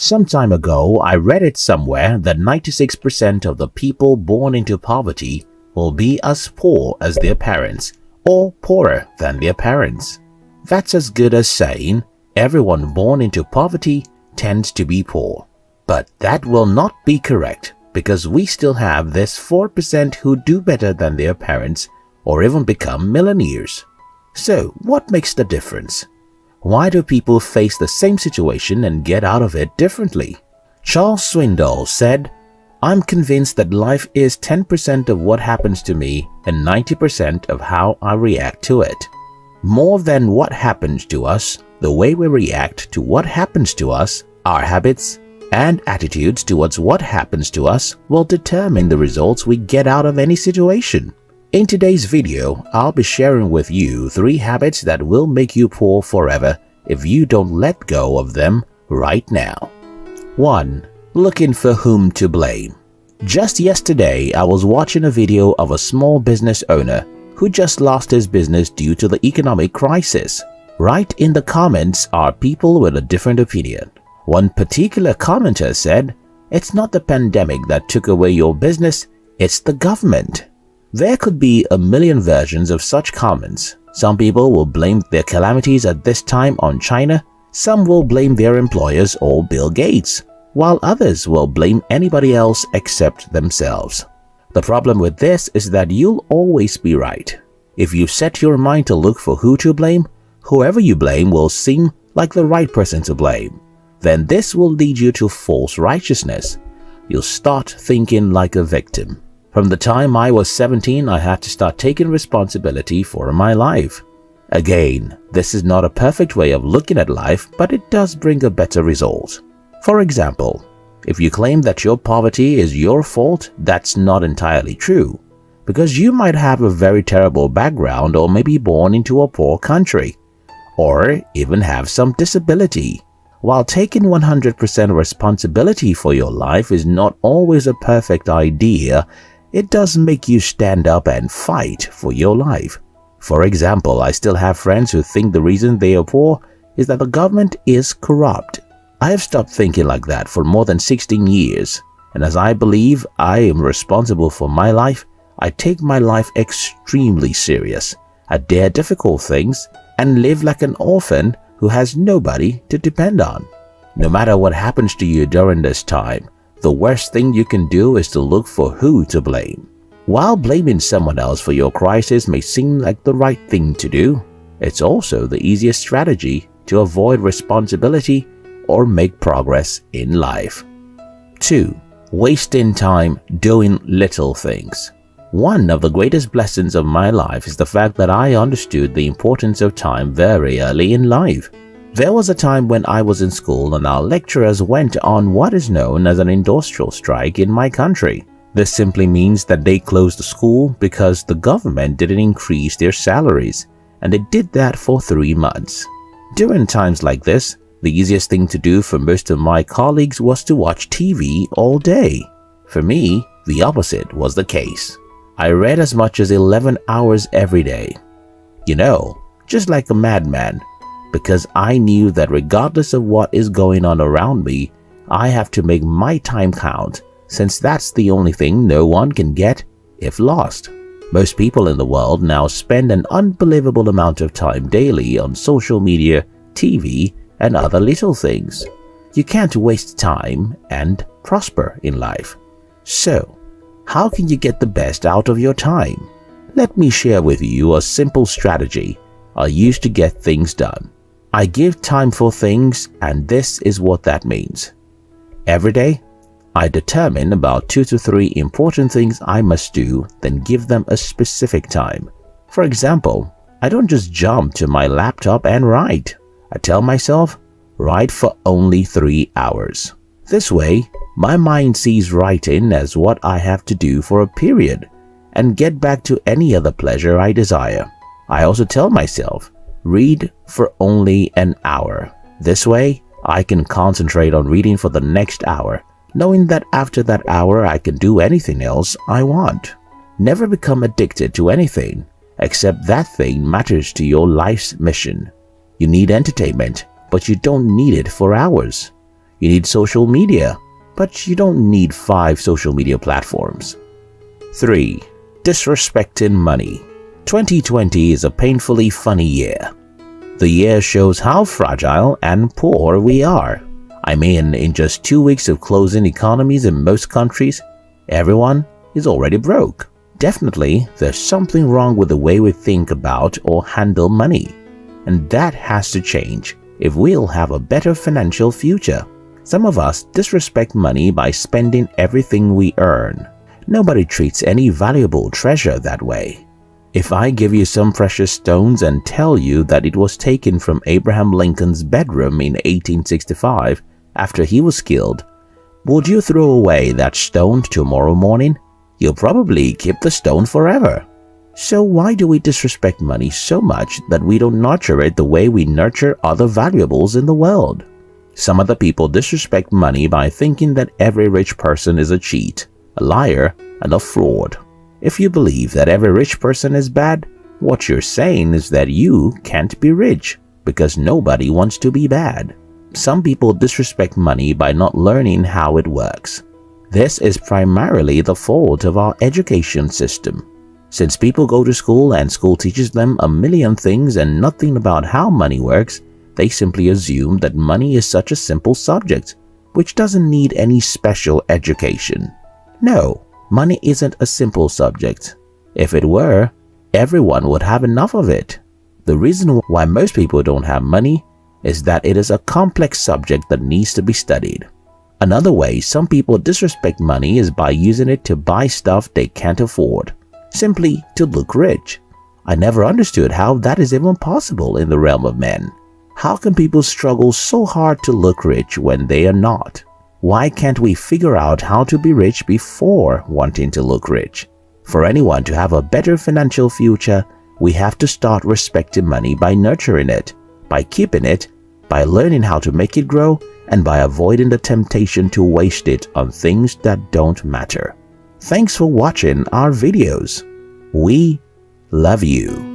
Some time ago, I read it somewhere that 96% of the people born into poverty will be as poor as their parents or poorer than their parents. That's as good as saying everyone born into poverty tends to be poor. But that will not be correct, because we still have this 4% who do better than their parents or even become millionaires. So what makes the difference? Why do people face the same situation and get out of it differently? Charles Swindoll said, "I'm convinced that life is 10% of what happens to me and 90% of how I react to it. More than what happens to us, the way we react to what happens to us, our habits and attitudes towards what happens to us will determine the results we get out of any situation." In today's video, I'll be sharing with you 3 habits that will make you poor forever if you don't let go of them right now. 1. Looking for whom to blame. Just yesterday, I was watching a video of a small business owner who just lost his business due to the economic crisis. Right in the comments are people with a different opinion. One particular commenter said, "It's not the pandemic that took away your business, it's the government." There could be a million versions of such comments. Some people will blame their calamities at this time on China, some will blame their employers or Bill Gates, while others will blame anybody else except themselves. The problem with this is that you'll always be right. If you set your mind to look for who to blame, whoever you blame will seem like the right person to blame. Then this will lead you to false righteousness. You'll start thinking like a victim. From the time I was 17, I had to start taking responsibility for my life. Again, this is not a perfect way of looking at life, but it does bring a better result. For example, if you claim that your poverty is your fault, that's not entirely true, because you might have a very terrible background or maybe born into a poor country, or even have some disability. While taking 100% responsibility for your life is not always a perfect idea, it does make you stand up and fight for your life. For example, I still have friends who think the reason they are poor is that the government is corrupt. I have stopped thinking like that for more than 16 years, and as I believe I am responsible for my life, I take my life extremely serious. I dare difficult things and live like an orphan who has nobody to depend on. No matter what happens to you during this time, the worst thing you can do is to look for who to blame. While blaming someone else for your crisis may seem like the right thing to do, it's also the easiest strategy to avoid responsibility or make progress in life. 2. Wasting time doing little things. One of the greatest blessings of my life is the fact that I understood the importance of time very early in life. There was a time when I was in school and our lecturers went on what is known as an industrial strike in my country. This simply means that they closed the school because the government didn't increase their salaries, and they did that for 3 months. During times like this, the easiest thing to do for most of my colleagues was to watch TV all day. For me, the opposite was the case. I read as much as 11 hours every day. You know, just like a madman, because I knew that regardless of what is going on around me, I have to make my time count, since that's the only thing no one can get if lost. Most people in the world now spend an unbelievable amount of time daily on social media, TV, and other little things. You can't waste time and prosper in life. So, how can you get the best out of your time? Let me share with you a simple strategy I use to get things done. I give time for things, and this is what that means. Every day, I determine about 2 to 3 important things I must do, then give them a specific time. For example, I don't just jump to my laptop and write. I tell myself, write for only 3 hours. This way, my mind sees writing as what I have to do for a period and get back to any other pleasure I desire. I also tell myself, read for only an hour. This way, I can concentrate on reading for the next hour, knowing that after that hour I can do anything else I want. Never become addicted to anything, except that thing matters to your life's mission. You need entertainment, but you don't need it for hours. You need social media, but you don't need 5 social media platforms. 3. Disrespecting money. 2020 is a painfully funny year. The year shows how fragile and poor we are. I mean, in just 2 weeks of closing economies in most countries, everyone is already broke. Definitely, there's something wrong with the way we think about or handle money. And that has to change if we'll have a better financial future. Some of us disrespect money by spending everything we earn. Nobody treats any valuable treasure that way. If I give you some precious stones and tell you that it was taken from Abraham Lincoln's bedroom in 1865 after he was killed, would you throw away that stone tomorrow morning? You'll probably keep the stone forever. So why do we disrespect money so much that we don't nurture it the way we nurture other valuables in the world? Some other people disrespect money by thinking that every rich person is a cheat, a liar, and a fraud. If you believe that every rich person is bad, what you're saying is that you can't be rich because nobody wants to be bad. Some people disrespect money by not learning how it works. This is primarily the fault of our education system. Since people go to school and school teaches them a million things and nothing about how money works, they simply assume that money is such a simple subject, which doesn't need any special education. No, money isn't a simple subject. If it were, everyone would have enough of it. The reason why most people don't have money is that it is a complex subject that needs to be studied. Another way some people disrespect money is by using it to buy stuff they can't afford, simply to look rich. I never understood how that is even possible in the realm of men. How can people struggle so hard to look rich when they are not? Why can't we figure out how to be rich before wanting to look rich? For anyone to have a better financial future, we have to start respecting money by nurturing it, by keeping it, by learning how to make it grow, and by avoiding the temptation to waste it on things that don't matter. Thanks for watching our videos. We love you.